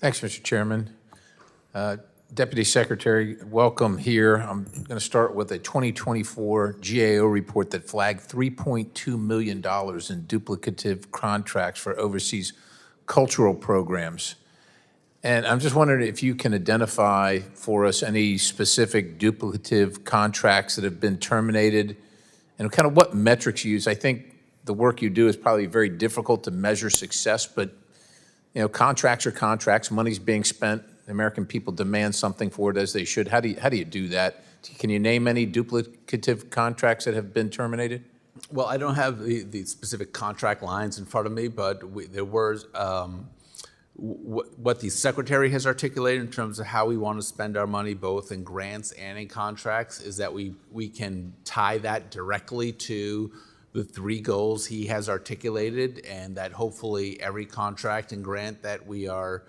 Thanks, Mr. Chairman. Deputy Secretary, welcome here. I'm going to start with a 2024 GAO report that flagged $3.2 million in duplicative contracts for overseas cultural programs. And I'm just wondering if you can identify for us any specific duplicative contracts that have been terminated and kind of what metrics you use. I think the work you do is probably very difficult to measure success, but you know, contracts are contracts, money's being spent, the American people demand something for it as they should. How do you do that? Can you name any duplicative contracts that have been terminated? Well, I don't have the specific contract lines in front of me, but there was what the Secretary has articulated in terms of how we want to spend our money, both in grants and in contracts, is that we can tie that directly to the three goals he has articulated, and that hopefully every contract and grant that we are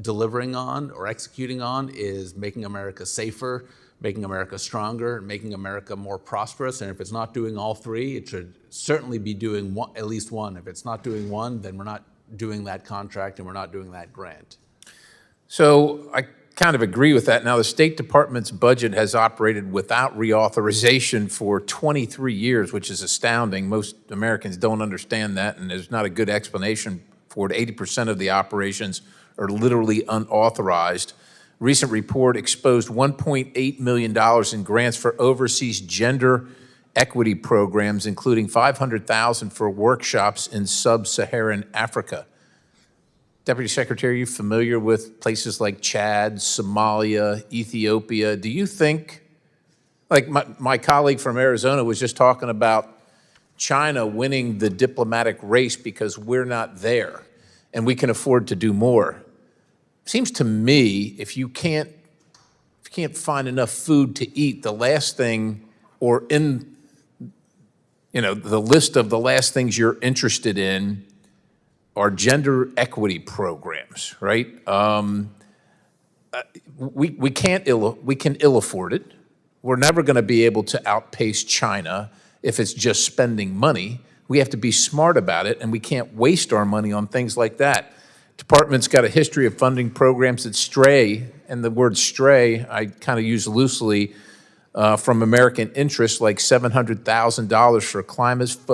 delivering on or executing on is making America safer, making America stronger, making America more prosperous. And if it's not doing all three, it should certainly be doing one, at least one. If it's not doing one, then we're not doing that contract and we're not doing that grant. So I kind of agree with that. Now, the State Department's budget has operated without reauthorization for 23 years, which is astounding. Most Americans don't understand that, and there's not a good explanation for it. 80% of the operations are literally unauthorized. Recent report exposed $1.8 million in grants for overseas gender equity programs, including $500,000 for workshops in sub-Saharan Africa. Deputy Secretary, are you familiar with places like Chad, Somalia, Ethiopia? Do you think, like my colleague from Arizona was just talking about China winning the diplomatic race because we're not there and we can afford to do more. Seems to me, if you can't find enough food to eat, the last thing, or in the list of the last things you're interested in are gender equity programs, right? We can ill afford it. We're never going to be able to outpace China if it's just spending money. We have to be smart about it, and we can't waste our money on things like that. Department's got a history of funding programs that stray, and the word stray I kind of use loosely, from American interests, like $700,000 for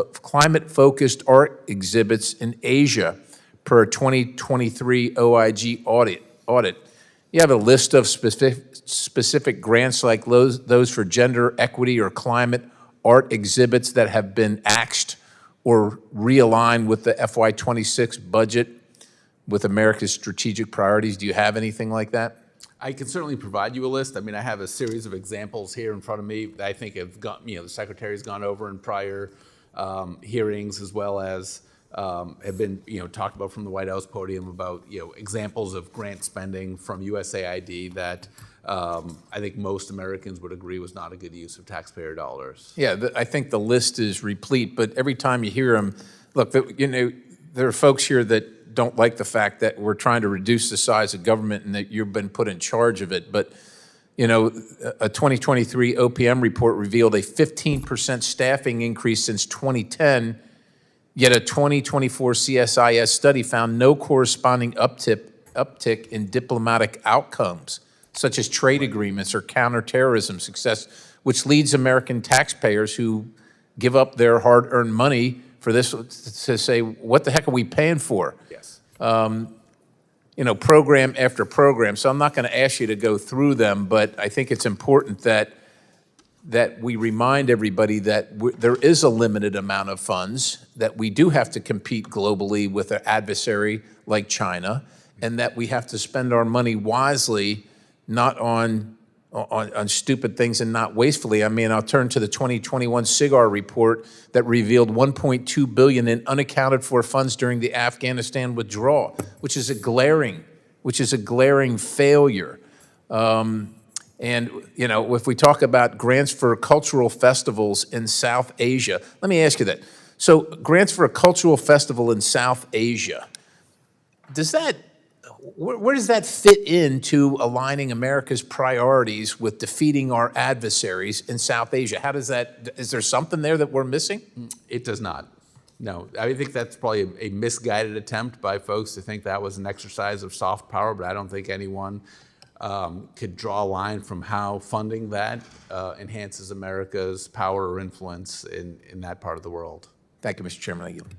climate-focused art exhibits in Asia per 2023 OIG audit. You have a list of specific grants like those for gender equity or climate art exhibits that have been axed or realigned with the FY26 budget with America's strategic priorities. Do you have anything like that? I can certainly provide you a list. I mean, I have a series of examples here in front of me that I think have got, the Secretary's gone over in prior hearings, as well as have been, talked about from the White House podium about, examples of grant spending from USAID that I think most Americans would agree was not a good use of taxpayer dollars. Yeah, I think the list is replete, but every time you hear them, look, there are folks here that don't like the fact that we're trying to reduce the size of government and that you've been put in charge of it. But, a 2023 OPM report revealed a 15% staffing increase since 2010, yet a 2024 CSIS study found no corresponding uptick in diplomatic outcomes, such as trade agreements or counterterrorism success, which leads American taxpayers who give up their hard-earned money for this to say, what the heck are we paying for? Yes. Program after program. So I'm not going to ask you to go through them, but I think it's important that we remind everybody that there is a limited amount of funds, that we do have to compete globally with an adversary like China, and that we have to spend our money wisely, not on stupid things and not wastefully. I mean, I'll turn to the 2021 SIGAR report that revealed $1.2 billion in unaccounted for funds during the Afghanistan withdrawal, which is a glaring failure. And if we talk about grants for cultural festivals in South Asia, let me ask you that. So grants for a cultural festival in South Asia, where does that fit into aligning America's priorities with defeating our adversaries in South Asia? Is there something there that we're missing? It does not. No, I think that's probably a misguided attempt by folks to think that was an exercise of soft power, but I don't think anyone could draw a line from how funding that enhances America's power or influence in that part of the world. Thank you, Mr. Chairman. I yield.